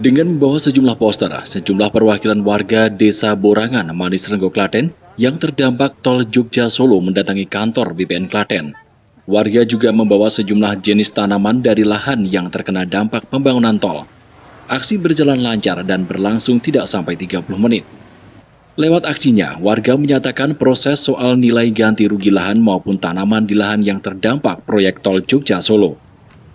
Dengan membawa sejumlah poster, sejumlah perwakilan warga Desa Borangan, Manis Renggo, Klaten yang terdampak tol Jogja Solo mendatangi kantor BPN Klaten. Warga juga membawa sejumlah jenis tanaman dari lahan yang terkena dampak pembangunan tol. Aksi berjalan lancar dan berlangsung tidak sampai 30 menit. Lewat aksinya, warga menyatakan proses soal nilai ganti rugi lahan maupun tanaman di lahan yang terdampak proyek tol Jogja Solo.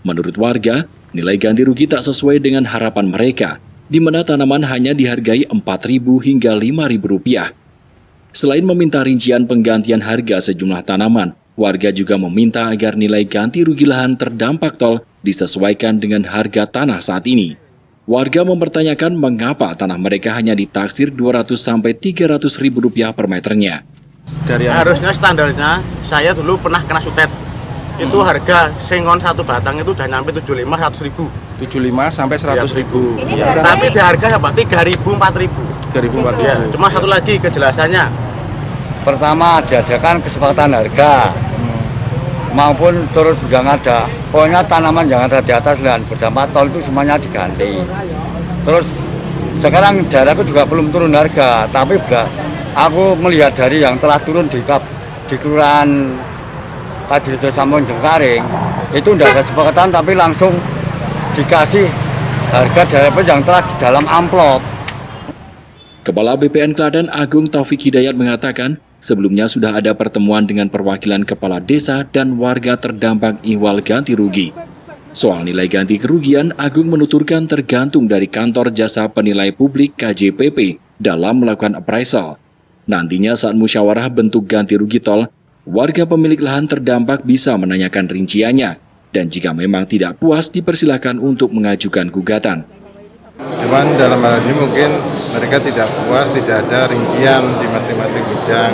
Menurut warga, nilai ganti rugi tak sesuai dengan harapan mereka, di mana tanaman hanya dihargai Rp4.000 hingga Rp5.000. Selain meminta rincian penggantian harga sejumlah tanaman, warga juga meminta agar nilai ganti rugi lahan terdampak tol disesuaikan dengan harga tanah saat ini. Warga mempertanyakan mengapa tanah mereka hanya ditaksir Rp200–300.000 per meternya. Harusnya standarnya, saya dulu pernah kena sutet. Itu harga sengon satu batang itu udah nyampe 75–100.000. 75 sampai 100.000. Ya, tapi di harga apa? 3.000–4.000. 3.000–4.000. Ya, cuma satu lagi kejelasannya. Pertama diadakan kesepakatan harga maupun terus juga ada. Pokoknya tanaman yang ada di atas dan berdampak tol itu semuanya diganti. Terus sekarang daerahku juga belum turun harga, tapi aku melihat dari yang telah turun di Kelurahan Kadirejo Sampung Jengkaring itu tidak ada kesepakatan, tapi langsung dikasih harga dari yang telah di dalam amplop. Kepala BPN Klaten Agung Taufik Hidayat mengatakan, sebelumnya sudah ada pertemuan dengan perwakilan kepala desa dan warga terdampak ihwal ganti rugi. Soal nilai ganti kerugian, Agung menuturkan tergantung dari kantor jasa penilai publik KJPP dalam melakukan appraisal. Nantinya saat musyawarah bentuk ganti rugi tol, warga pemilik lahan terdampak bisa menanyakan rinciannya, dan jika memang tidak puas dipersilakan untuk mengajukan gugatan. Cuman dalam hal ini mungkin mereka tidak puas, tidak ada rincian di masing-masing bidang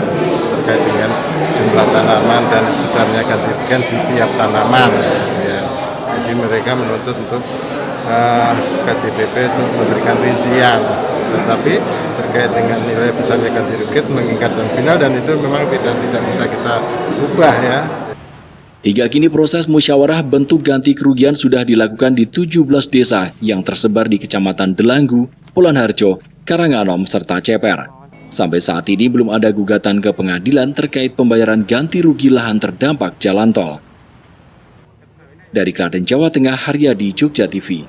terkait dengan jumlah tanaman dan besarnya ganti rugian di tiap tanaman. Ya. Jadi mereka menuntut untuk KJPP untuk memberikan rincian, tetapi terkait dengan nilai besarnya ganti rugi mengingatkan final dan itu memang tidak bisa kita ubah ya. Hingga kini proses musyawarah bentuk ganti kerugian sudah dilakukan di 17 desa yang tersebar di Kecamatan Delanggu, Polanharjo, Karanganom, serta Ceper. Sampai saat ini belum ada gugatan ke pengadilan terkait pembayaran ganti rugi lahan terdampak jalan tol. Dari Klaten, Jawa Tengah, Haryadi, Jogja TV.